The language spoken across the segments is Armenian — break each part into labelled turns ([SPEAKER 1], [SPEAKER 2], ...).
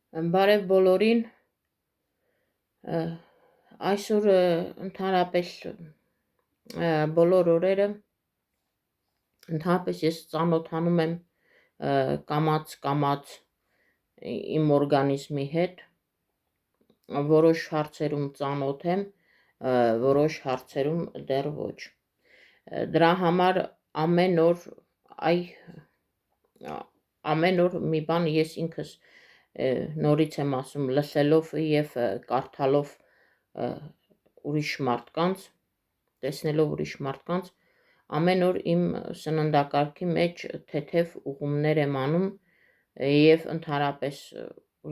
[SPEAKER 1] Բարև բոլորին, այսօր ընդհանրապես բոլոր օրերը ընդհանրապես ես ծանոթանում եմ կամաց իմ օրգանիզմի հետ, որոշ հարցերում ծանոթ եմ, որոշ հարցերում դեռ ոչ։ Դրա համար ամեն օր մի բան ես ինքս նորից եմ ասում, լսելով եւ կարդալով ուրիշ մարդկանց, տեսնելով ուրիշ մարդկանց, ամեն օր իմ սննդակարգի մեջ թեթև ուղումներ եմ անում եւ ընդհանրապես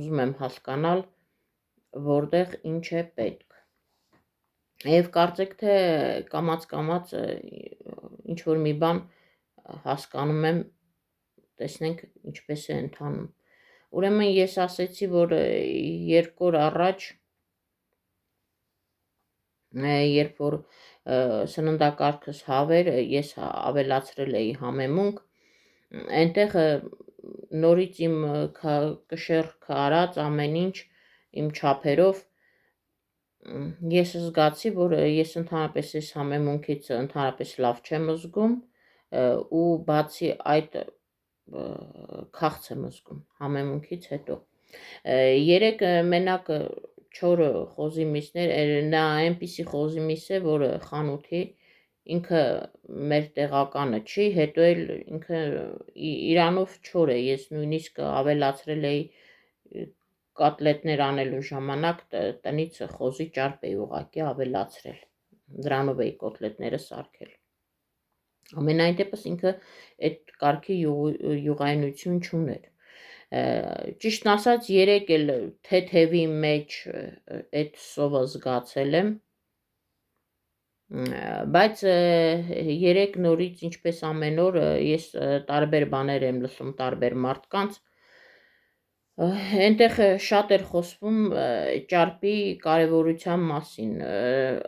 [SPEAKER 1] ուզում եմ հասկանալ, որտեղ ինչ է պետք։ Եվ կարծեք թե կամաց ինչ որ մի բան հասկանում եմ, տեսնենք ինչպես է ընթանում։ Ուրեմն ես ասեցի, որ 2 օր առաջ, երբ որ սննդակարգս հավեր, ես ավելացրել էի համեմունք, այնտեղ նորից իմ կշեռքը արած ամեն ինչ իմ չափերով, ես զգացի, որ ես ընդհանրապես այս համեմունքից ընդհանրապես լավ չեմ զգում ու բացի այդ քաղց եմ զգում համեմունքից հետո։ Երեք մենակ 4 խոզի միսներ, նա այնպիսի խոզի միս է, որ խանութի ինքը մեր տեղականը չի, հետո էլ ինքը իրանով 4 է, ես նույնիսկ ավելացրել էի կոտլետներ անելու ժամանակ տնից խոզի ճարպ էի ուղղակի ավելացրել, դրանով էի կոտլետները սարքել։ Ամենայն դեպս ինքը այդ կարգի յուղայնություն չուներ։ Ճիշտն ասած, երեք էլ թեթևի մեջ այդ սովը զգացել եմ, բայց երեք նորից ինչպես ամեն օր ես տարբեր բաներ եմ լսում տարբեր մարդկանց, այնտեղ շատ էր խոսվում ճարպի կարևորության մասին,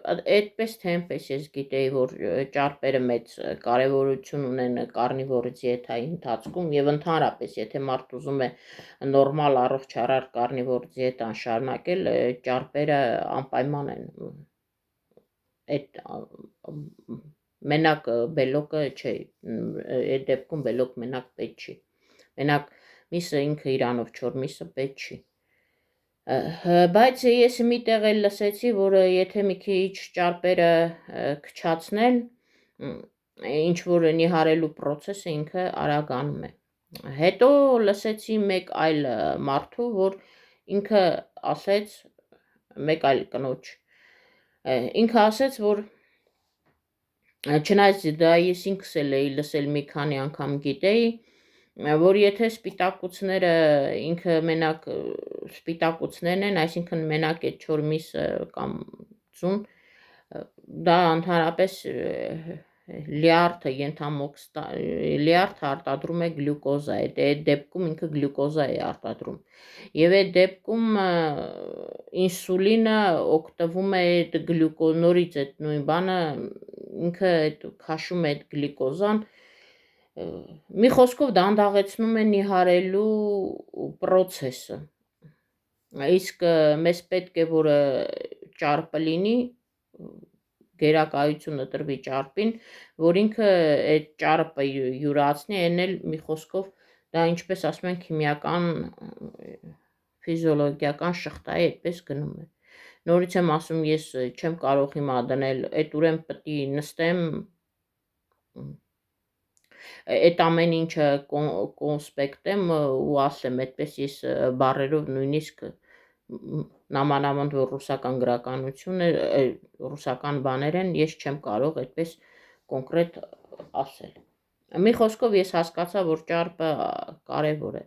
[SPEAKER 1] այդպես թե այնպես ես գիտեի, որ ճարպերը մեծ կարևորություն ունեն կարնիվոր դիեթայի ընթացքում եւ ընդհանրապես եթե մարդ ուզում է նորմալ առողջարար կարնիվոր դիետան շարունակել, ճարպերը անպայման են, այդ մենակ բելոկը չէ, այդ դեպքում բելոկ մենակ պետք չի, մենակ միսը ինքը իրանով 4 միսը պետք չի, բայց ես մի տեղ էլ լսեցի, որ եթե մի քիչ ճարպերը քչացնեն, ինչ որ նիհարելու process-ը ինքը արագանում է։ Հետո լսեցի մեկ այլ մարդու, որ ինքը ասեց, մեկ այլ կնոջ, ինքը ասեց, որ չնայած դա ես ինքս էլ էի լսել մի քանի անգամ գիտեի, որ եթե սպիտակուցները ինքը մենակ սպիտակուցներն են, այսինքն մենակ այդ 4 միսը կամ ձուն, դա ընդհանրապես լյարդը արտադրում է գլյուկոզա, այդ դեպքում ինքը գլյուկոզա է արտադրում եւ այդ դեպքում ինսուլինը օգտվում է այդ նորից այդ նույն բանը, ինքը քաշում է այդ գլյուկոզան, մի խոսքով դանդաղեցնում է նիհարելու process-ը, իսկ մեզ պետք է որ ճարպը լինի, գերակայությունը տրվի ճարպին, որ ինքը այդ ճարպը յուրացնի, այն էլ մի խոսքով դա ինչպես ասում են քիմիական ֆիզիոլոգիական շղթա է, այդպես գնում է։ Նորից եմ ասում, ես չեմ կարող հիմա դնել, այդ ուրեմն պետք է նստեմ, այդ ամեն ինչը կոնսպեկտեմ ու ասեմ, այդպես ես բառերով նույնիսկ նամանավանդ որ ռուսական գրականություն է, ռուսական բաներ են, ես չեմ կարող այդպես կոնկրետ ասել։ Մի խոսքով ես հասկացա, որ ճարպը կարևոր է։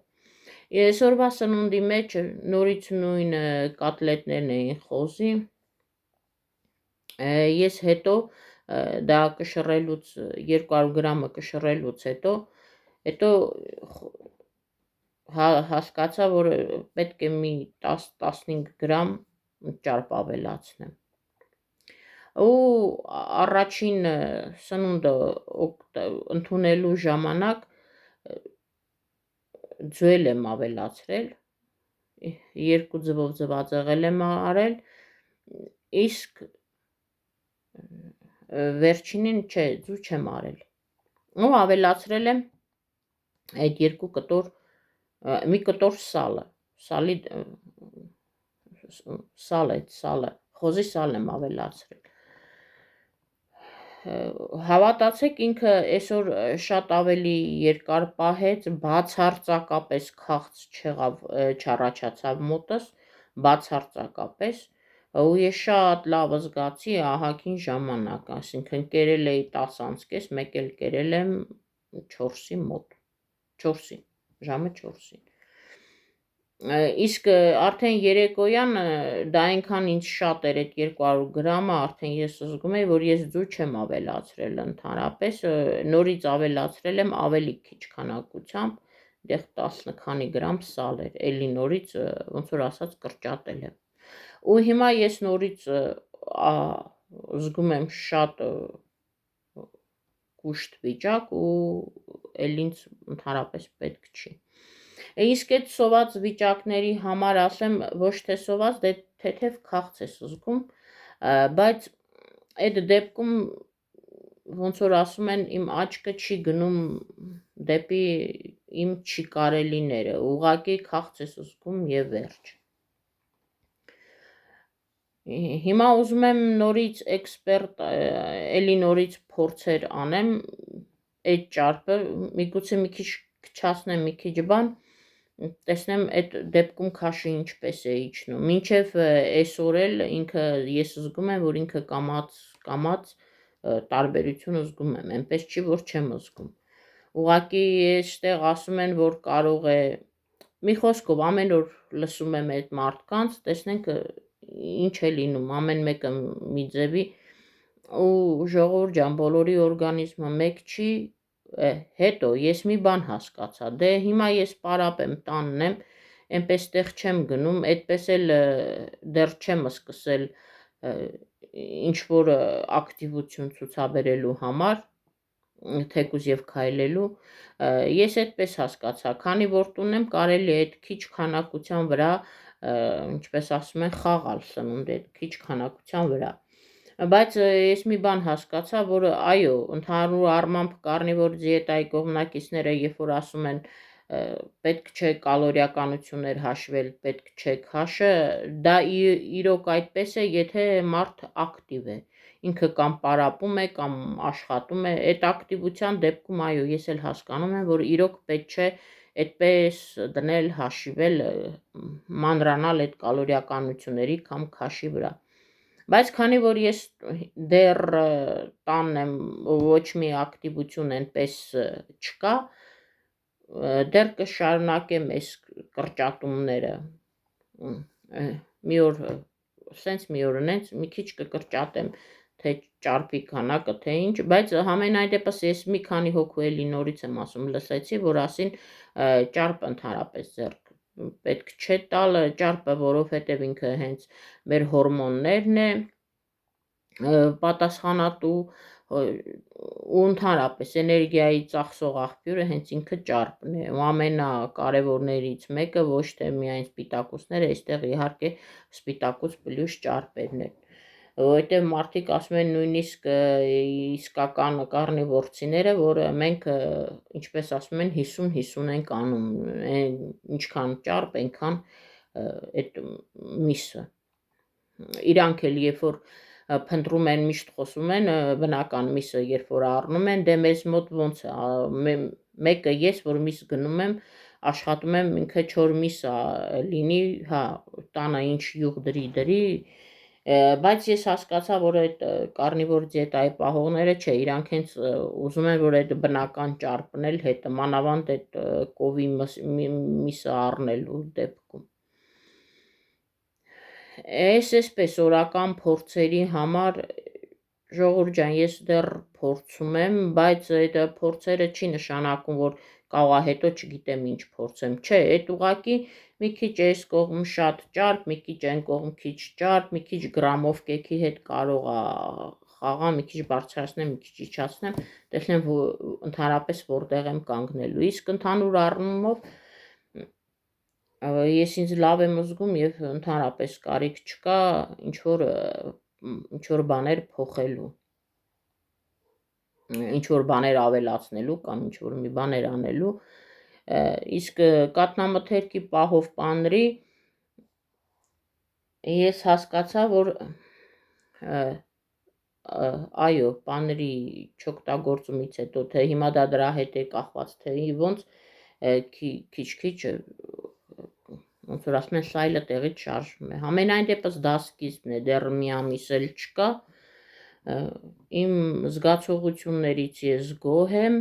[SPEAKER 1] Այսօրվա սնունդի մեջ նորից նույն կոտլետներն էին խոզի, ես հետո դա կշռելուց 200 գրամը կշռելուց հետո հասկացա, որ պետք է մի 10-15 գրամ ճարպ ավելացնեմ։ Ու առաջին սնունդը ընդունելու ժամանակ ձուել եմ ավելացրել, երկու ձվով ձվածեղել եմ արել, իսկ վերջինին չէ, ձու չեմ արել։ Ու ավելացրել եմ այդ երկու կտոր, մի կտոր սալի սալը, խոզի սալ եմ ավելացրել։ Հավատացեք, ինքը այսօր շատ ավելի երկար պահեց, բացարձակապես քաղց չառաջացավ մոտս, բացարձակապես, ու ես շատ լավ զգացի ահագին ժամանակ, այսինքն կերել էի 10:30, մեկ էլ կերել եմ 4-ի մոտ, 4-ին, ժամը 4-ին։ Իսկ արդեն երեկոյան դա այնքան ինձ շատ էր այդ 200 գրամը, արդեն ես զգում էի, որ ես ձու չեմ ավելացրել ընդհանրապես, նորից ավելացրել եմ ավելի քիչ քանակությամբ, դեղ 10 քանի գրամ սալ էր, էլի նորից ոնց որ ասած կրճատել եմ։ Ու հիմա ես նորից զգում եմ շատ կուշտ վիճակ ու էլ ինձ ընդհանրապես պետք չի։ Իսկ այդ սոված վիճակների համար ասեմ, ոչ թե սոված, դե թեթև քաղց ես զգում, բայց այդ դեպքում ոնց որ ասում են, իմ աչքը չի գնում դեպի իմ չի կարելիները, ուղղակի քաղց ես զգում եւ վերջ։ Հիմա ուզում եմ նորից էլի նորից փորձեր անեմ այդ ճարպը, միգուցե մի քիչ քչացնեմ, մի քիչ բան, տեսնեմ այդ դեպքում քաշը ինչպես է իջնում։ Մինչև այսօր էլ ինքը ես զգում եմ, որ ինքը կամաց տարբերություն զգում եմ, այնպես չի, որ չեմ զգում։ Ուղղակի այստեղ ասում են, որ կարող է, մի խոսքով ամեն օր լսում եմ այդ մարդկանց, տեսնենք ինչ է լինում, ամեն մեկը մի ձևի, ու ժողովուրդ ջան, բոլորի օրգանիզմը մեկ չի, հետո ես մի բան հասկացա, դե հիմա ես պարապ եմ, տանն եմ, այնպես տեղ չեմ գնում, այդպես էլ դեռ չեմ սկսել ինչ-որ ակտիվություն ցուցաբերելու համար, թեկուզ եւ քայլելու, ես այդպես հասկացա, քանի որ տուն եմ, կարելի է այդ քիչ քանակության վրա, ինչպես ասում են, խաղալ սնունդ այդ քիչ քանակության վրա։ Բայց ես մի բան հասկացա, որ այո, ընդհանուր առմամբ կարնիվոր դիետայի կողմնակիցները, երբ որ ասում են պետք չէ կալորիականություններ հաշվել, պետք չէ քաշը, դա իրոք այդպես է, եթե մարդ ակտիվ է, ինքը կամ պարապում է, կամ աշխատում է, այդ ակտիվության դեպքում այո, ես էլ հասկանում եմ, որ իրոք պետք չէ այդպես դնել հաշիվել, մանրանալ այդ կալորիականությունների կամ քաշի վրա։ Բայց քանի որ ես դեռ տանն եմ, ոչ մի ակտիվություն այնպես չկա, դեռ կշարունակեմ այս կրճատումները, մի օր սենց, մի օր նենց, մի քիչ կկրճատեմ, թե ճարպի քանակը, թե ինչ, բայց համենայն դեպս ես մի քանի հոգու էլի նորից եմ ասում, լսեցի, որ ասին ճարպ ընդհանրապես ձեռք պետք չէ տալ ճարպը, որովհետև ինքը հենց մեր հորմոններն է պատասխանատու, ու ընդհանրապես էներգիայի ծախսող աղբյուրը հենց ինքը ճարպն է, ու ամենակարևորներից մեկը ոչ թե միայն սպիտակուցները, այստեղ իհարկե սպիտակուց պլյուս ճարպերն են, որովհետև մարդիկ ասում են նույնիսկ իսկական կարնիվորցիները, որ մենք, ինչպես ասում են, 50-50 ենք անում, ինչքան ճարպ, այնքան այդ միսը։ Իրանք էլ երբ որ փնտրում են, միշտ խոսում են, բնական միսը երբ որ առնում են, դե մեզ մոտ ոնց է, մեկը ես, որ միս գնում եմ, աշխատում եմ ինքը չոր միս լինի, հա, տանը ինչ յուղ դրի, բայց ես հասկացա, որ այդ կարնիվոր դիետայի պահողները չէ, իրանք հենց ուզում են, որ այդ բնական ճարպն էլ հետը, մանավանդ այդ կովի միսը առնելու դեպքում։ Այսպես օրական փորձերի համար, ժողովուրդ ջան, ես դեռ փորձում եմ, բայց այդ փորձերը չի նշանակում, որ կարող է հետո չգիտեմ ինչ փորձեմ, չէ, այդ ուղղակի մի քիչ այս կողմ շատ ճարպ, մի քիչ այն կողմ քիչ ճարպ, մի քիչ գրամով կեքի հետ կարող է խաղամ, մի քիչ բարձրացնեմ, մի քիչ իջացնեմ, տեսնեմ ընդհանրապես որտեղ եմ կանգնելու, իսկ ընդհանուր առումով ես ինձ լավ եմ զգում եւ ընդհանրապես կարիք չկա ինչ որ բաներ փոխելու, ինչ որ բաներ ավելացնելու կամ ինչ որ մի բաներ անելու, իսկ կաթնամթերքի պահով պանրի ես հասկացա, որ այո, պանրի չօգտագործումից հետո, թե հիմա դա դրա հետ է կախված, թե ոնց քիչ-քիչ ոնց որ ասում են սայլը տեղից շարժվում է, համենայն դեպս դա սկիզբն է, դեռ մի ամիս էլ չկա, իմ զգացողություններից ես գոհ եմ,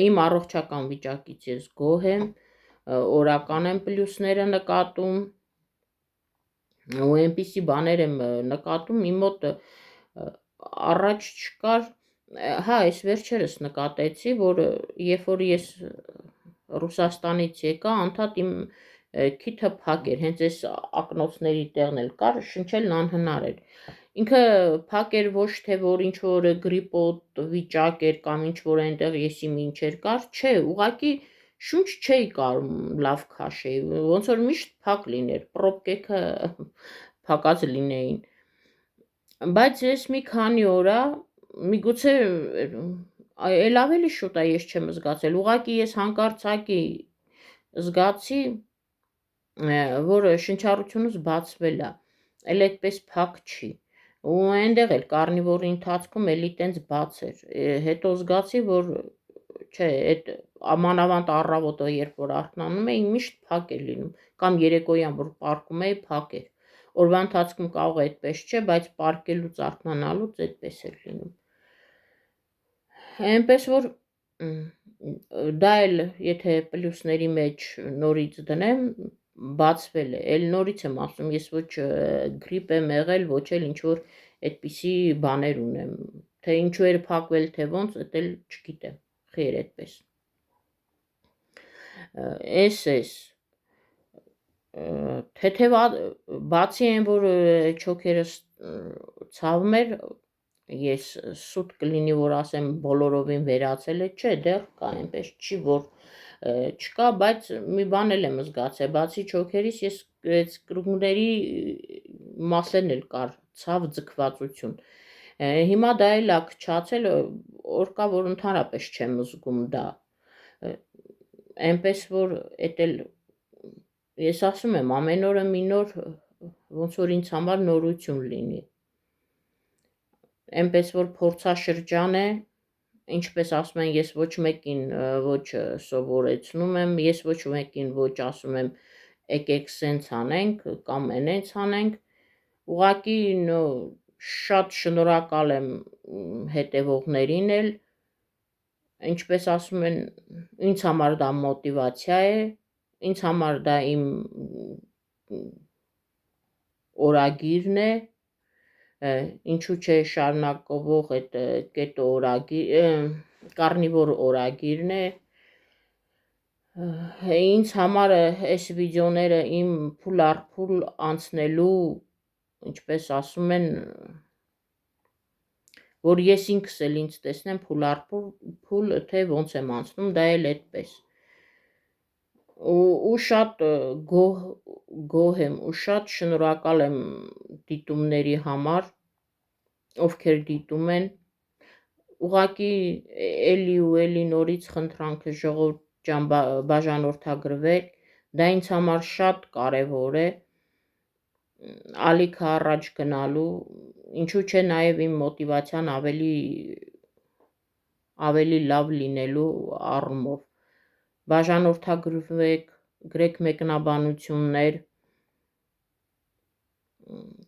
[SPEAKER 1] իմ առողջական վիճակից ես գոհ եմ, օրական եմ պլյուսները նկատում, ու այնպիսի բաներ եմ նկատում, իմ մոտ առաջ չկար, հա, այս վերջերս նկատեցի, որ երբ որ ես Ռուսաստանից եկա, անդադ իմ քիթը փակ էր, հենց այս ակնոցների տեղն էլ կար, շնչելն անհնար էր, ինքը փակ էր ոչ թե որ ինչ որ գրիպոտ վիճակ էր կամ ինչ որ այնտեղ եսի մինչեր կար, չէ, ուղղակի շունչ չէի կարում լավ քաշեի, ոնց որ միշտ փակ լիներ, պրոբկեքը փակած լինեին, բայց ես մի քանի օր միգուցե էլ ավելի շուտ է ես չեմ զգացել, ուղղակի ես հանկարծակի զգացի, որ շնչառությունս բացվել է, էլ այդպես փակ չի, ու այնտեղ էլ կարնիվորի ընթացքում էլի տենց բաց էր, հետո զգացի, որ չէ, այդ մանավանդ առավոտը երբ որ արթնանում էի, միշտ փակ էր լինում, կամ երեկոյան որ պառկում էի, փակ էր, օրվա ընթացքում կարող է այդպես չէ, բայց պառկելուց արթնանալուց այդպես էր լինում, այնպես որ դա էլ եթե պլյուսների մեջ նորից դնեմ, բացվել է, էլ նորից եմ ասում, ես ոչ գրիպ եմ եղել, ոչ էլ ինչ որ այդպիսի բաներ ունեմ, թե ինչու էր փակվել, թե ոնց, դա էլ չգիտեմ, խիր այդպես, էս, թեթև բացի այն, որ չոքերս ցավում էր, ես սուտ կլինի, որ ասեմ բոլորովին վերացել է, չէ, դեռ կա, այնպես չի, որ չկա, բայց մի բան էլ եմ զգացել, բացի չոքերից ես կրունկների մասերն էլ կար, ցավ ձգվածություն, հիմա դա էլ է քչացել, օր կա, որ ընդհանրապես չեմ զգում դա, այնպես որ էդ էլ ես ասում եմ, ամեն օրը մի նոր, ոնց որ ինձ համար նորություն լինի, այնպես որ փորձաշրջան է, ինչպես ասում են, ես ոչ մեկին ոչ սովորեցնում եմ, ես ոչ մեկին ոչ ասում եմ, եկեք սենց անենք, կամ այնց անենք, ուղղակի շատ շնորհակալ եմ հետևողներին էլ, ինչպես ասում են, ինձ համար դա մոտիվացիա է, ինձ համար դա իմ օրագիրն է, ինչու չէ շարունակվող այդ կետո կարնիվոր օրագիրն է, ինձ համար այս վիդեոները իմ փուլ առ փուլ անցնելու, ինչպես ասում են, որ ես ինքս էլ ինձ տեսնեմ փուլ առ փուլ, թե ոնց եմ անցնում, դա էլ այդպես, ու շատ գոհ եմ, ու շատ շնորհակալ եմ դիտումների համար, ովքեր դիտում են, ուղղակի էլի ու էլի նորից խնդրանք ժողովուրդ ջան բաժանորդագրվեք, դա ինձ համար շատ կարևոր է, ալիքը առաջ գնալու, ինչու չէ նաև իմ մոտիվացիան ավելի լավ լինելու առումով, բաժանորդագրվեք, գրեք մեկնաբանություններ,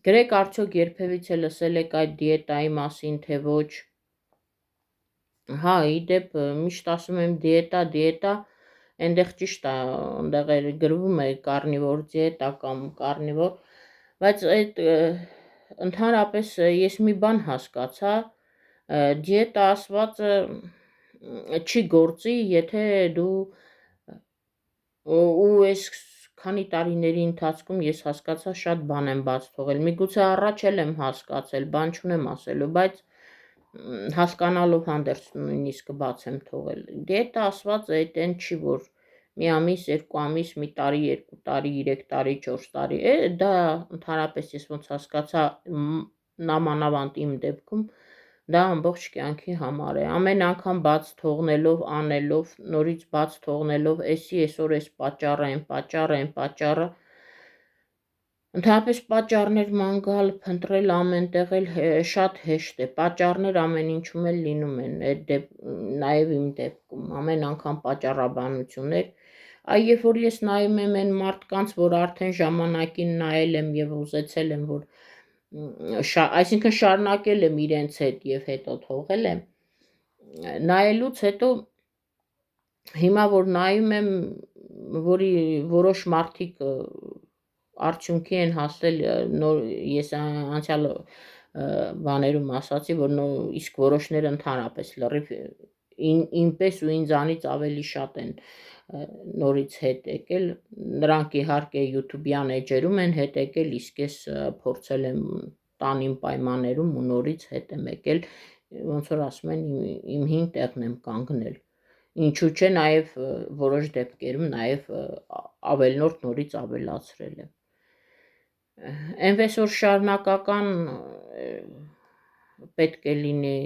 [SPEAKER 1] գրեք արդյոք երբևիցե լսել եք այդ դիետայի մասին, թե ոչ, հա, իդեպ միշտ ասում եմ դիետա, այնտեղ ճիշտ է, այնտեղ գրվում է կարնիվոր դիետա կամ կարնիվոր, բայց այդ ընդհանրապես ես մի բան հասկացա, դիետա ասվածը չի գործի, եթե դու ու այս քանի տարիների ընթացքում ես հասկացա շատ բան եմ բաց թողել, միգուցե առաջ էլ եմ հասկացել, բան չունեմ ասելու, բայց հասկանալով հանդերձ նույնիսկ բաց եմ թողել, դիետա ասվածը այդ այն չի, որ մի ամիս, 2 ամիս, մի տարի, 2 տարի, 3 տարի, 4 տարի, դա ընդհանրապես ես ոնց հասկացա նամանավանդ իմ դեպքում, դա ամբողջ կյանքի համար է, ամեն անգամ բաց թողնելով, անելով, նորից բաց թողնելով, այսօր այս պատճառը, այն պատճառը, ընդհանրապես պատճառներ ման գալ, փնտրել ամենտեղ էլ շատ հեշտ է, պատճառներ ամեն ինչում էլ լինում են, նաև իմ դեպքում, ամեն անգամ պատճառաբանություններ, երբ որ ես նայում եմ այն մարդկանց, որ արդեն ժամանակին նայել եմ և ուզեցել եմ, որ այսինքն շարունակել եմ իրենց հետ և հետո թողել եմ, նայելուց հետո հիմա որ նայում եմ, որ որոշ մարդիկ արդյունքի են հասել, ես անցյալ բաներում ասացի, որ իսկ որոշները ընդհանրապես լրիվ ինպես ու ինձանից ավելի շատ են նորից հետ եկել, նրանք իհարկե YouTube-յան էջերում են հետ եկել, իսկ ես փորձել եմ տան իմ պայմաններում ու նորից հետ եմ եկել, ոնց որ ասում են իմ հին տեղն եմ կանգնել, ինչու չէ նաև որոշ դեպքերում նաև ավելնորդ նորից ավելացրել եմ, այնպես որ շարունակական պետք է լինի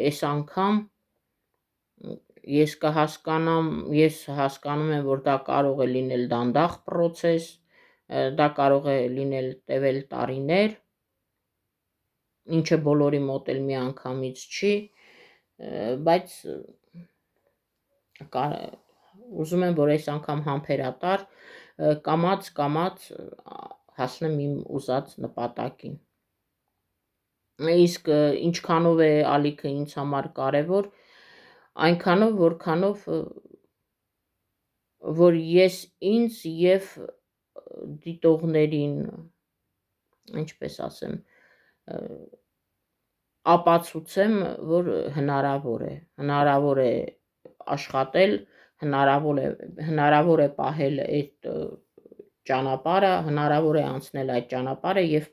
[SPEAKER 1] այս անգամ, ես հասկանում եմ, որ դա կարող է լինել դանդաղ պրոցես, դա կարող է լինել տևել տարիներ, ինչը բոլորի մոտ էլ մի անգամից չի, բայց ուզում եմ, որ այս անգամ համբերատար կամաց հասնեմ իմ ուզած նպատակին, իսկ ինչքանով է ալիքը ինձ համար կարևոր, այնքանով, որքանով, որ ես ինձ և դիտողներին, ինչպես ասեմ, ապացուցեմ, որ հնարավոր է աշխատել, հնարավոր է պահել այդ ճանապարհը, հնարավոր է անցնել այդ ճանապարհը և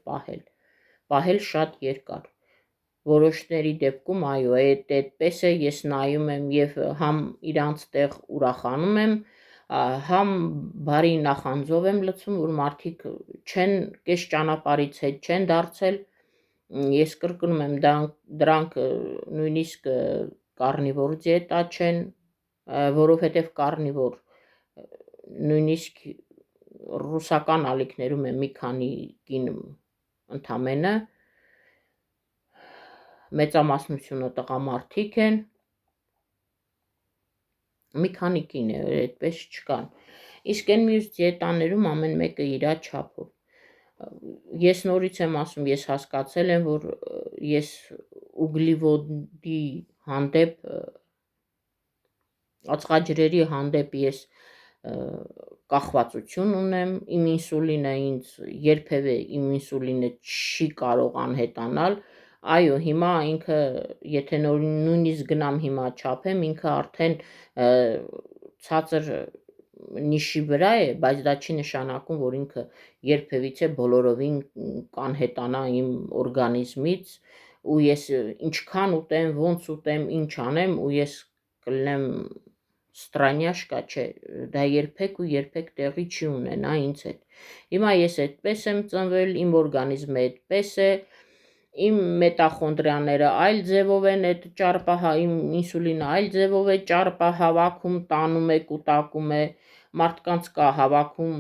[SPEAKER 1] պահել շատ երկար, որոշների դեպքում այո, այդպես է, ես նայում եմ և համ իրանց տեղ ուրախանում եմ, համ բարի նախանձով եմ լցում, որ մարդիկ չեն կես ճանապարհից հետ չեն դարձել, ես կրկնում եմ, դրանք նույնիսկ կարնիվոր դիետա չեն, որովհետև կարնիվոր նույնիսկ ռուսական ալիքներում է մի քանի կին ընդամենը, մեծամասնությունը տղամարդիկ են, մի քանի կին է, այդպես չկան, իսկ այն մյուս դիետաներում ամեն մեկը իրա չափով, ես նորից եմ ասում, ես հասկացել եմ, որ ես ուգլիվոդի հանդեպ, ածխաջրերի հանդեպ ես կախվածություն ունեմ, իմ ինսուլինը ինձ երբևէ իմ ինսուլինը չի կարող անհետանալ, այո, հիմա ինքը, եթե նույնիսկ գնամ հիմա չափեմ, ինքը արդեն ցածր նիշի վրա է, բայց դա չի նշանակում, որ ինքը երբևիցե բոլորովին կանհետանա իմ օրգանիզմից, ու ես ինչքան ուտեմ, ոնց ուտեմ, ինչ անեմ, ու ես կլինեմ ստրանյաշկա, չէ, դա երբեք տեղի չի ունենա ինձ հետ, հիմա ես այդպես եմ ծնվել, իմ օրգանիզմը այդպես է, իմ մետախոնդրիաները այլ ձևով են, իմ ինսուլինը այլ ձևով է ճարպահավաքում, տանում է, կուտակում է, մարդկանց կա հավաքում,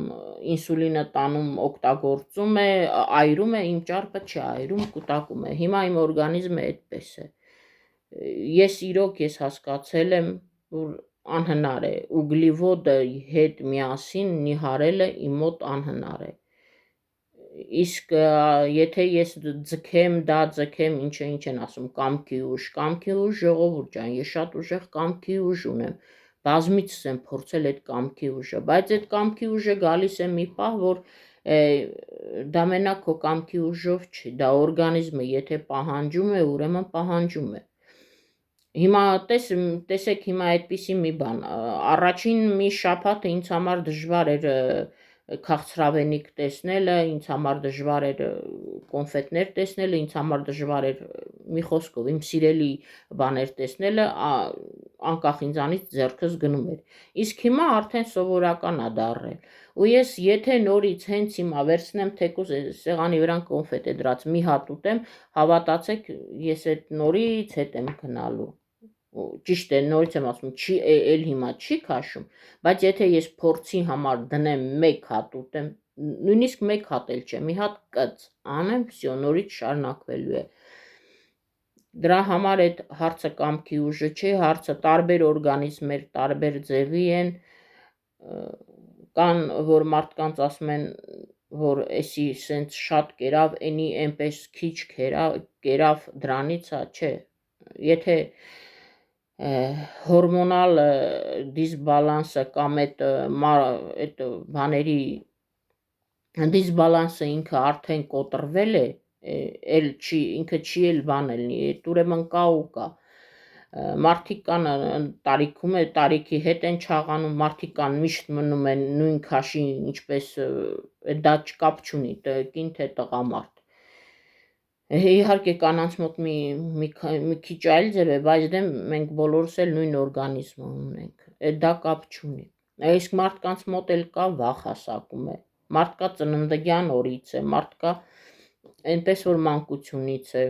[SPEAKER 1] ինսուլինը տանում, օգտագործում է, այրում է, իմ ճարպը չի այրում, կուտակում է, հիմա իմ օրգանիզմը այդպես է, ես հասկացել եմ, որ անհնար է, ուգլիվոդը հետ միասին նիհարելը իմ մոտ անհնար է, իսկ եթե ես ձգեմ, ինչ են ասում, կամքի ուժ, ժողովուրդ ջան, ես շատ ուժեղ կամքի ուժ ունեմ, բազմիցս եմ փորձել այդ կամքի ուժը, բայց այդ կամքի ուժը գալիս է մի պահ, որ դա մենակ քո կամքի ուժով չի, դա օրգանիզմը եթե պահանջում է, ուրեմն պահանջում է, հիմա տեսեք հիմա այդպիսի մի բան, առաջին մի շաբաթը ինձ համար դժվար էր քաղցրավենիք տեսնելը, ինձ համար դժվար էր կոնֆետներ տեսնելը, ինձ համար դժվար էր մի խոսքով իմ սիրելի բաներ տեսնելը, անկախ ինձանից ձեռքս գնում էր։ Իսկ հիմա արդեն սովորական ա դառել։ Ու ես եթե նորից հենց հիմա վերցնեմ թեկուզ սեղանի վրան կոնֆետ է դրած մի հատ ուտեմ, հավատացեք, ես այդ նորից հետ եմ գնալու։ Ճիշտ է, նորից եմ ասում, չի էլ հիմա չի քաշում, բայց եթե ես փորձի համար դնեմ մեկ հատ ուտեմ, նույնիսկ մեկ հատ էլ չէ, մի հատ կծ անեմ, վсё, նորից շարունակվելու է։ Դրա համար այդ հարցը կամքի ուժը չէ, հարցը տարբեր օրգանիզմներ տարբեր ձևի են, կան որ մարդկանց ասում են, որ էսի սենց շատ կերավ, էնի այնպես քիչ կերավ դրանից է, չէ, եթե հորմոնալ դիսբալանսը կամ այդ բաների դիսբալանսը ինքը արդեն կոտրվել է, ինքը չի էլ բան լինի, այդ ուրեմն կա ու կա։ Մարդիկ կան տարիքի հետ են չաղանում, մարդիկ կան միշտ մնում են նույն քաշի, ինչպես դա կապ չունի, կին թե տղամարդ։ Իհարկե կանանց մոտ մի քիչ այլ ձև է, բայց դե մենք բոլորս էլ նույն օրգանիզմը ունենք, դա կապ չունի։ Իսկ մարդկանց մոտ էլ կա վախ հասակում է, մարդկա ծննդյան օրից է, մարդկա այնպես որ մանկությունից է,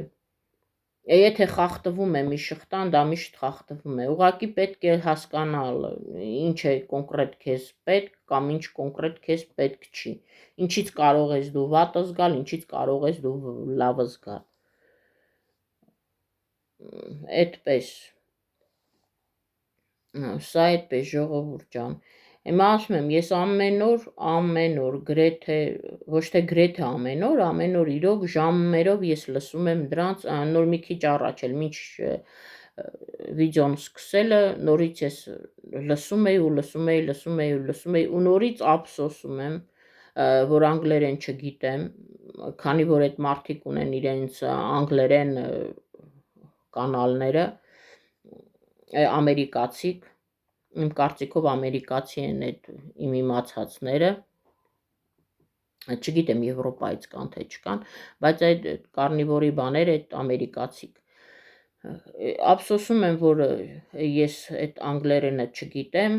[SPEAKER 1] եթե խախտվում է մի շղթան, դա միշտ խախտվում է, ուղղակի պետք է հասկանալ ինչ է կոնկրետ քեզ պետք կամ ինչ կոնկրետ քեզ պետք չի, ինչից կարող ես դու վատը զգալ, ինչից կարող ես դու լավը զգալ, այդպես, սա այդպես ժողովուրդ ջան, հիմա ասում եմ, ես ամեն օր, գրեթե, ոչ թե գրեթե ամեն օր իրոք ժամերով ես լսում եմ դրանց, նոր մի քիչ առաջ էլ, մինչ վիդեոն սկսելը, նորից ես լսում էի ու նորից ափսոսում եմ, որ անգլերեն չգիտեմ, քանի որ այդ մարդիկ ունեն իրենց անգլերեն կանալները, ամերիկացիք, իմ կարծիքով ամերիկացի են այդ իմ իմացածները, չգիտեմ Եվրոպայից կան թե չկան, բայց այդ կարնիվորի բաները այդ ամերիկացիք, ափսոսում եմ, որ ես այդ անգլերենը չգիտեմ,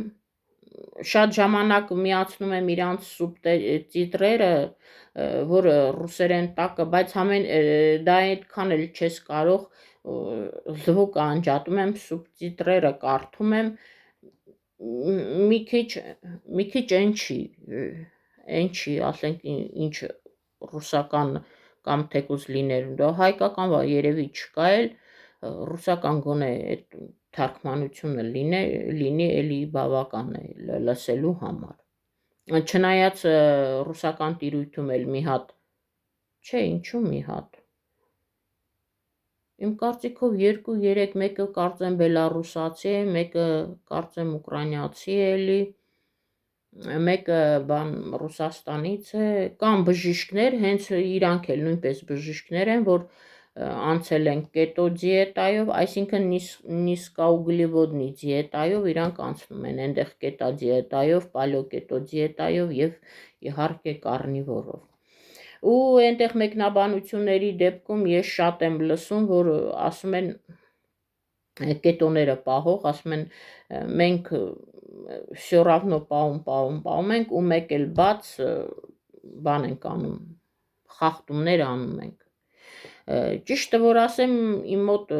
[SPEAKER 1] շատ ժամանակ միացնում եմ իրանց սուբտիտրերը, որ ռուսերեն տակը, բայց դա այդքան էլ չես կարող, զվուկը անջատում եմ, սուբտիտրերը կարդում եմ, մի քիչ այն չի, ասենք ինչ ռուսական կամ թեկուզ լիներ, հայկական երևի չկա էլ, ռուսական գոնե այդ թարգմանությունը լինի էլի բավական է լսելու համար, չնայած ռուսական տիրույթում էլ մի հատ, չէ ինչու մի հատ, իմ կարծիքով 2-3, մեկը կարծեմ բելարուսացի է, մեկը կարծեմ ուկրաինացի է էլի, մեկը Ռուսաստանից է, կան բժիշկներ, հենց իրանք էլ նույնպես բժիշկներ են, որ անցել են կետո դիետայով, այսինքն նիսկաուգլևոդնի դիետայով իրանք անցնում են, այնտեղ կետա դիետայով, պալեոկետո դիետայով և իհարկե կարնիվորով։ Ու այնտեղ մեկնաբանությունների դեպքում ես շատ եմ լսում, որ ասում են կետոները պահող, ասում են մենք всё равно պահում ենք ու մեկ էլ բաց բան ենք անում, խախտումներ անում ենք, ճիշտը որ ասեմ իմ մոտ,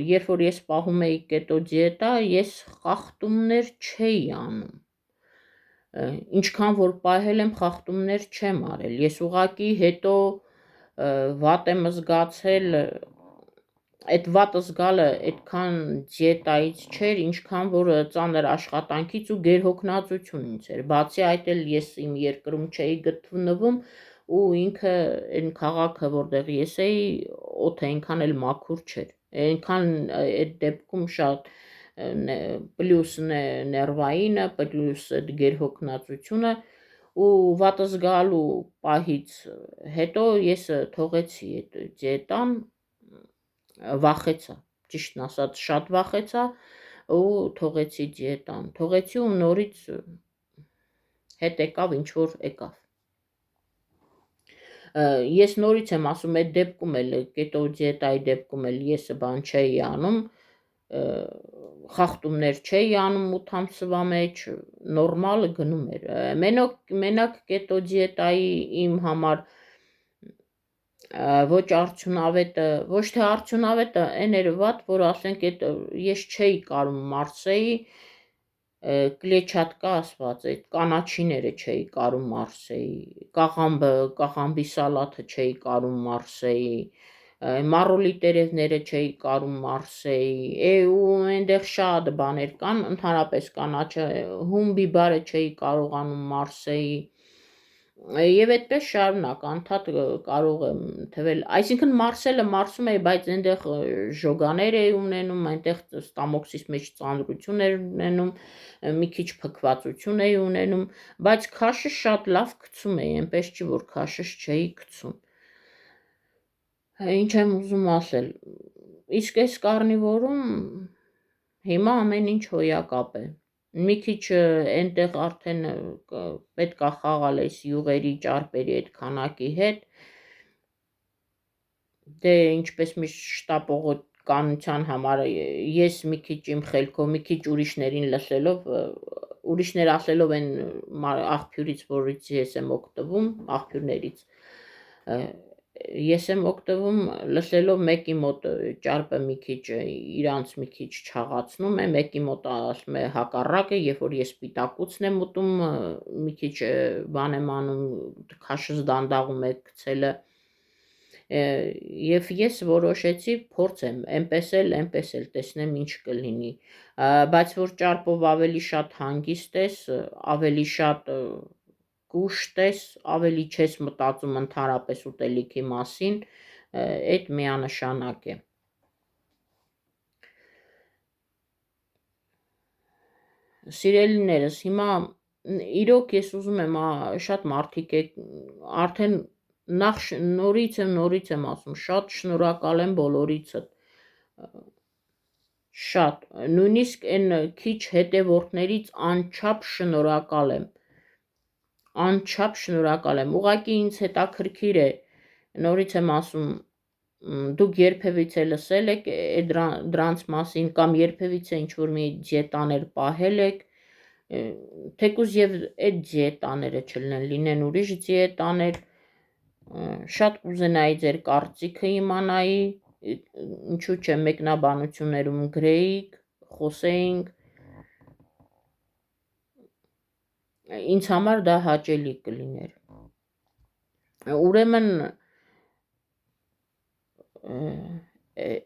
[SPEAKER 1] երբ որ ես պահում էի կետո դիետա, ես խախտումներ չէի անում, ինչքան որ պահել եմ խախտումներ չեմ արել, ես ուղղակի հետո վատ եմ զգացել, այդ վատ զգալը այդքան դիետայից չէր, ինչքան որ ծանր աշխատանքից ու գերհոգնածությունից էր, բացի այդ էլ ես իմ երկրում չէի գտնվում ու ինքը այն քաղաքը, որտեղ ես էի, օդը այնքան էլ մաքուր չէր, այնքան այդ դեպքում շատ պլյուս ներվայինը, պլյուս գերհոգնածությունը ու վատ զգալու պահից հետո ես թողեցի այդ դիետան, վախեցա, ճիշտն ասած շատ վախեցա ու թողեցի դիետան, ու նորից հետ եկավ, ինչ որ եկավ։ Ես նորից եմ ասում, այդ դեպքում էլ կետո դիետայի դեպքում էլ ես բան չէի անում, խախտումներ չէի անում 8 ամսվա մեջ, նորմալ գնում էր։ Մենակ կետո դիետայի իմ համար ոչ արդյունավետը, ոչ թե արդյունավետը, այն էր վատ, որ ասենք այդ ես չէի կարում մարսեի, կլեչատկա ասված, այդ կանաչիները չէի կարում մարսեի, կաղամբի սալաթը չէի կարում մարսեի, մառուլի տերևները չէի կարում մարսեի, ու այնտեղ շատ բաներ կան, ընդհանրապես կանաչը, հումբի բարը չէի կարողանում մարսեի, եւ այդպես շարունակ անդադ կարող եմ թվել, այսինքն մարսելը մարսում էի, բայց այնտեղ ժոգաներ էի ունենում, այնտեղ ստամոքսիս մեջ ծանրություն էր ունենում, մի քիչ փքվածություն էի ունենում, բայց քաշը շատ լավ գցում էի, այնպես չի որ քաշս չէի գցում։ Ինչ եմ ուզում ասել, իսկ այս կարնիվորում հիմա ամեն ինչ հոյակապ է։ Մի քիչ այնտեղ արդեն պետք է խաղալ այս յուղերի, ճարպերի այդ քանակի հետ, դե ինչպես միշտ շտապողականության համար ես մի քիչ իմ խելքով, մի քիչ ուրիշներին լսելով, ուրիշներ ասելով են աղբյուրից, որից ես եմ օգտվում, աղբյուրներից ես եմ օգտվում, լսելով մեկի մոտ ճարպը մի քիչ իրանց մի քիչ չաղացնում է, մեկի մոտ ասում է հակառակը, երբ որ ես սպիտակուցն եմ ուտում, մի քիչ բան եմ անում, քաշս դանդաղում է գցելը, եւ ես որոշեցի փորձեմ, այնպես էլ տեսնեմ ինչ կլինի, բայց որ ճարպով ավելի շատ հանգիստ ես, ավելի շատ կուշտ ես, ավելի չես մտածում ընդհանրապես ուտելիքի մասին, այդ միանշանակ է։ Սիրելիներս, հիմա իրոք ես ուզում եմ շատ մարդիկ արդեն նորից եմ ասում, շատ շնորհակալ եմ բոլորիցդ, շատ, նույնիսկ այն քիչ հետևորդներից անչափ շնորհակալ եմ, ուղղակի ինձ հետաքրքիր է, նորից եմ ասում, դուք երբևիցե լսել եք դրանց մասին կամ երբևիցե ինչ-որ մի դիետաներ պահել եք, թեկուզ եւ այդ դիետաները չլինեն, լինեն ուրիշ դիետաներ, շատ կուզենայի ձեր կարծիքը իմանայի, ինչու՞ չէ մեկնաբանություններում գրեիք, խոսեինք, ինձ համար դա հաճելի կլիներ։ Ուրեմն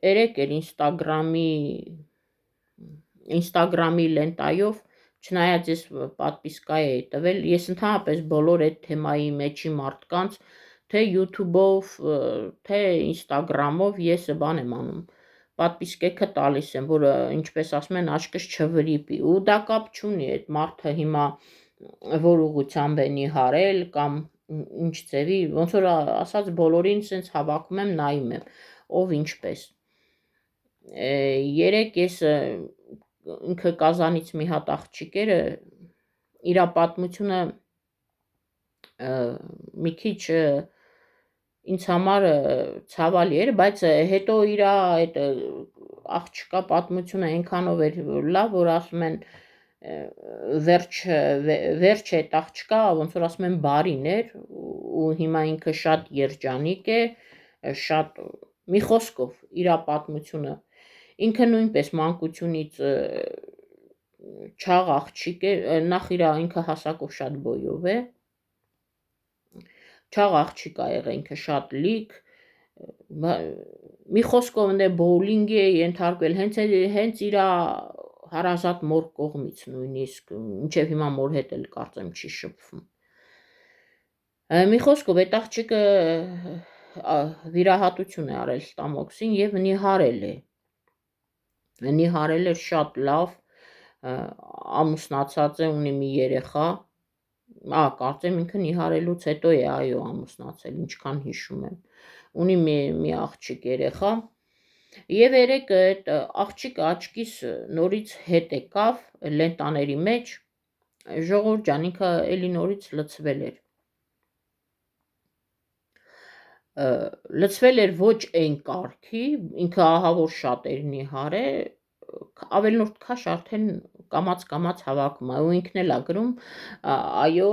[SPEAKER 1] երեկ էր Ինստագրամի լենտայով, չնայած ես պատվիսկա էի տվել, ես ընդհանրապես բոլոր այդ թեմայի մեջի մարդկանց, թե YouTube-ով, թե Instagram-ով ես բան եմ անում, պատվիսկեքը տալիս եմ, որ ինչպես ասում են, աչքս չվրիպի, ու դա կապ չունի, այդ մարդը հիմա որ ուղղությամբ է նիհարել կամ ինչ ձևի, ոնց որ ասած բոլորին սենց հավաքում եմ, նայում եմ, ով ինչպես։ Երեկ ես ինքը Կազանից մի հատ աղջիկ էր, իրա պատմությունը մի քիչ ինձ համար ցավալի էր, բայց հետո իրա այդ աղջկա պատմությունը այնքանով էր լավ, որ ասում են վերջ այդ աղջկա, ոնց որ ասում են բարին էր, ու հիմա ինքը շատ երջանիկ է, շատ մի խոսքով իրա պատմությունը, ինքը նույնպես մանկությունից չաղ աղջիկ է, նախ ինքը հասակով շատ բոյով է, չաղ աղջիկ ա եղել, ինքը շատ լիք, մի խոսքով բոուլինգի է ենթարկվել, հենց իրա հարազատ մոր կողմից նույնիսկ, մինչև հիմա մոր հետ էլ կարծեմ չի շփվում։ Մի խոսքով այդ աղջիկը վիրահատություն է արել ստամոքսին եւ նիհարել է շատ լավ, ամուսնացած է, ունի մի երեխա, կարծեմ ինքը նիհարելուց հետո է այո ամուսնացել, ինչքան հիշում եմ, ունի մի աղջիկ երեխա, եւ երեկ այդ աղջիկը աչքիս նորից հետ եկավ լենտաների մեջ, ժողովուրդ ջան, ինքը էլի նորից լցվել էր։ Լցվել էր ոչ այն կարգի, ինքը ահավոր շատ էր նիհար է, ավելորդ քաշ արդեն կամաց հավաքում է, ու ինքն էլ է գրում, այո,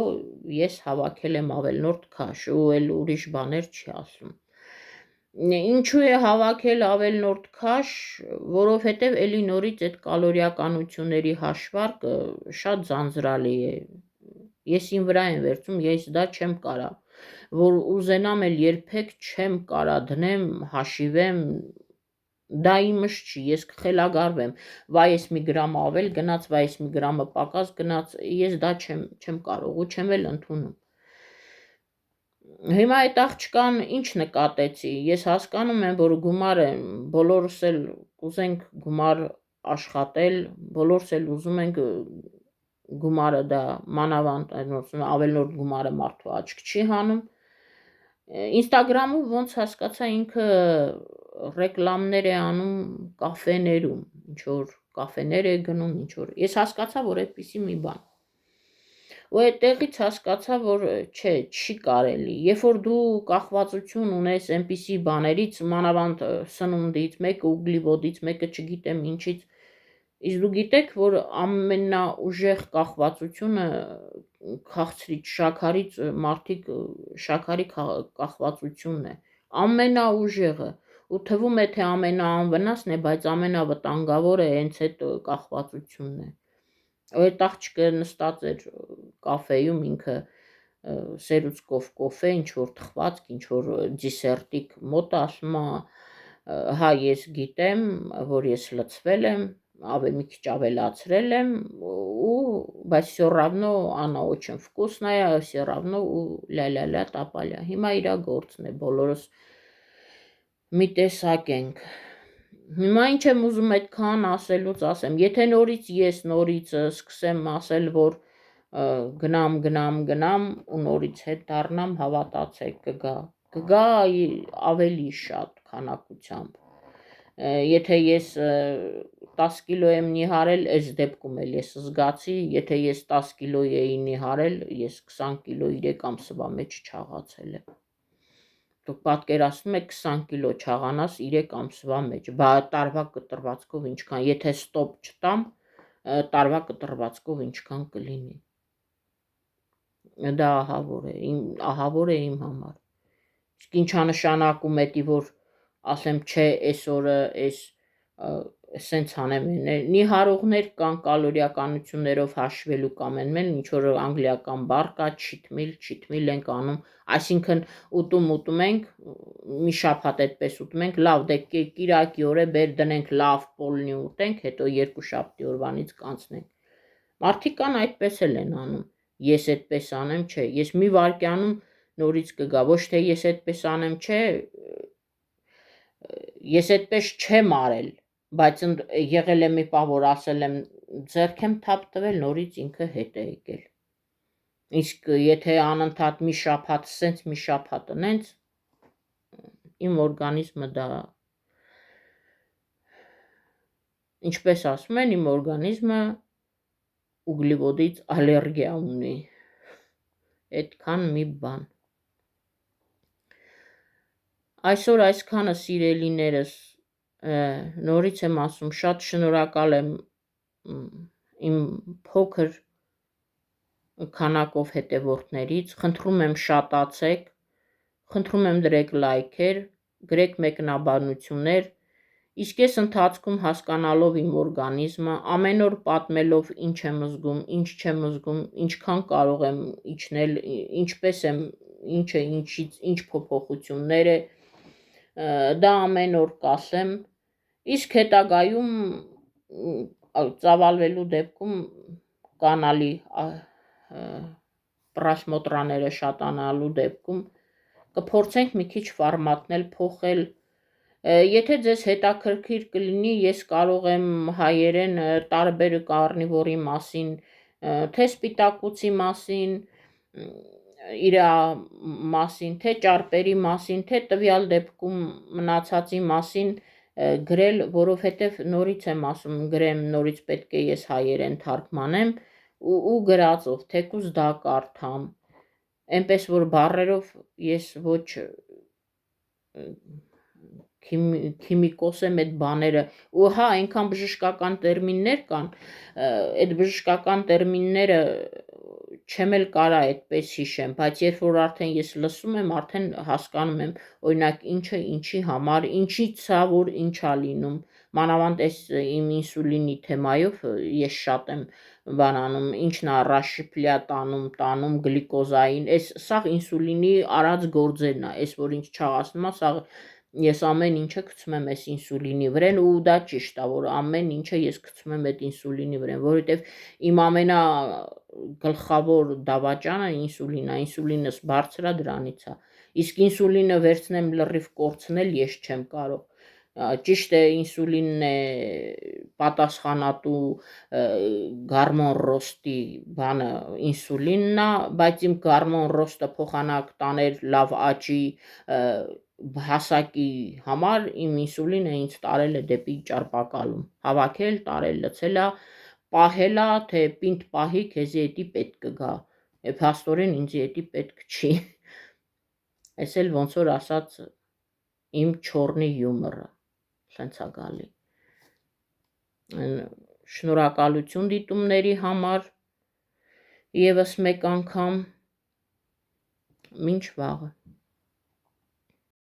[SPEAKER 1] ես հավաքել եմ ավելորդ քաշ, ու էլ ուրիշ բաներ չի ասում։ Ինչու է հավաքել ավելորդ քաշ, որովհետև էլի նորից այդ կալորիականությունների հաշվարկը շատ ձանձրալի է։ Ես իմ վրա եմ վերցում, ես դա չեմ կարա, որ ուզենամ էլ երբեք չեմ կարա դնեմ, հաշիվեմ, դա իմս չի, ես կխելագարվեմ, վայ ես մի գրամ ավել գնաց, վայ ես մի գրամը պակաս գնաց, ես դա չեմ կարող ու չեմ էլ ընդունում։ Հիմա այդ աղջկան ինչ նկատեցի, ես հասկանում եմ, որ գումար եմ, բոլորս էլ կուզենք գումար աշխատել, բոլորս էլ ուզում ենք գումարը դա մանավանդ ավելորդ գումարը մարդու աչք չի հանում։ Ինստագրամում ոնց հասկացա ինքը ռեկլամներ է անում կաֆեներում, ինչ որ կաֆեներ է գնում, ինչ որ։ Ես հասկացա, որ այդպիսի մի բան։ Ու այդտեղից հասկացա, որ չի կարելի, երբ որ դու կախվածություն ունես այնպիսի բաներից, մանավանդ սնունդից, մեկը ուգլիվոդից, մեկը չգիտեմ ինչից, իսկ դու գիտեք, որ ամենաուժեղ կախվածությունը քաղցրից, շաքարից մարդիկ շաքարի կախվածությունն է, ամենաուժեղը, ու թվում է թե ամենաանվնասն է, բայց ամենավտանգավորը հենց այդ կախվածությունն է։ Այդ աղջիկը նստած էր կաֆեում, ինքը սերուցկով կոֆե, ինչ որ թխվածք, ինչ որ դիսերտիկ մոտ, ասում է, հա ես գիտեմ, որ ես լցվել եմ, մի քիչ ավելացրել եմ, բայց всё равно она очень вкусная, всё равно ու լա տապալյա։ Հիմա իրա գործն է, բոլորս մի տեսակ ենք։ Հիմա ինչ եմ ուզում այդքան ասելուց ասեմ, եթե նորից ես սկսեմ ասել, որ գնամ ու նորից հետ դառնամ, հավատացեք, կգա ավելի շատ քանակությամբ։ Եթե ես 10 կիլո եմ նիհարել, այս դեպքում էլ ես զգացի, եթե ես 10 կիլո էի նիհարել, ես 20 կիլո 3 ամսվա մեջ չաղացել եմ։ Դուք պատկերացնում եք 20 կիլո չաղանաս 3 ամսվա մեջ, բա տարվա կտրվածքով ինչքան, եթե ստոպ չտամ, տարվա կտրվածքով ինչքան կլինի։ Դա ահավոր է իմ համար։ Իսկ ինչա նշանակում է, որ ասեմ, չէ, այս օրը սենց անեմ, նիհարողներ կան կալորիականություններով հաշվելու կամ են ինչ որ անգլիական բառ կա, cheat meal ենք անում, այսինքն ուտում ենք, մի շաբաթ այդպես ուտում ենք, լավ, դե կիրակի օրը դնենք լավ պոլնի ուտենք, հետո 2 շաբթի օրվանից կանցնենք։ Մարդիկ կան այդպես էլ են անում, ես այդպես անեմ, չէ, ես մի վայրկյանում նորից կգա, ոչ թե ես այդպես անեմ, չէ, ես այդպես չեմ արել, բայց եղել է մի պահ, որ ասել եմ, ձեռք եմ թափ տվել, նորից ինքը հետ է եկել։ Իսկ եթե անընդհատ մի շաբաթ նենց, իմ օրգանիզմը դա, ինչպես ասում են, իմ օրգանիզմը ուգլիվոդից ալերգիա ունի, այդքան մի բան։ Այսօր այսքանը սիրելիներս, նորից եմ ասում, շատ շնորհակալ եմ իմ փոքր քանակով հետևորդներից, խնդրում եմ շատացեք, խնդրում եմ դրեք լայքեր, գրեք մեկնաբանություններ, իսկ ես ընթացքում հասկանալով իմ օրգանիզմը, ամեն օր պատմելով ինչ եմ զգում, ինչ չեմ զգում, ինչքան կարող եմ իջնել, ինչպես եմ, ինչ փոփոխություններ է, դա ամեն օր կասեմ, իսկ հետագայում ծավալվելու դեպքում կանալի պրասմոտրաները շատանալու դեպքում կփորձենք մի քիչ ֆորմատն էլ փոխել, եթե ձեզ հետաքրքիր կլինի, ես կարող եմ հայերեն տարբեր կարնիվորի մասին, թե սպիտակուցի մասին, իրա մասին, թե ճարպերի մասին, թե տվյալ դեպքում մնացածի մասին գրել, որովհետև նորից եմ ասում, գրեմ, նորից պետք է ես հայերեն թարգմանեմ, ու գրածով, թեկուզ դա կարդամ, այնպես որ բառերով ես ոչ քիմիկոս եմ այդ բաները, ու հա, այնքան բժշկական տերմիններ կան, այդ բժշկական տերմինները չեմ էլ կարա այդպես հիշեմ, բայց երբ որ արդեն ես լսում եմ, արդեն հասկանում եմ, օրինակ ինչը ինչի համար, ինչից սա որ ինչա լինում, մանավանդ այս իմ ինսուլինի թեմայով ես շատ եմ բանանում, ինչն ռաշիպլյա տանում գլիկոզային, սաղ ինսուլինի արած գործերն է, այս որ ինչ չաղացնում է, սաղ ես ամեն ինչը գցում եմ այս ինսուլինի վրան, ու դա ճիշտ է, որ ամեն ինչը ես գցում եմ այդ ինսուլինի վրան, որովհետև իմ ամենա գլխավոր դավաճանը ինսուլինս բարձր է դրանից է, իսկ ինսուլինը վերցնեմ լրիվ կորցնել ես չեմ կարող, ճիշտ է ինսուլինն է պատասխանատու գարմոն ռոստի բանը ինսուլինն է, բայց իմ գարմոն ռոստը փոխանակ տաներ լավ աճի հասակի համար իմ ինսուլինը ինձ տարել է դեպի ճարպակալում, հավաքել, տարել, լցել է, պահել է, թե պինդ պահի քեզի էդի պետք կգա, փաստորեն ինձ էդի պետք չի, այս էլ ոնց որ ասած իմ չորնի յումորը, սենց է գալի, շնորհակալություն դիտումների համար, եվս մեկ անգամ, մինչ վաղը։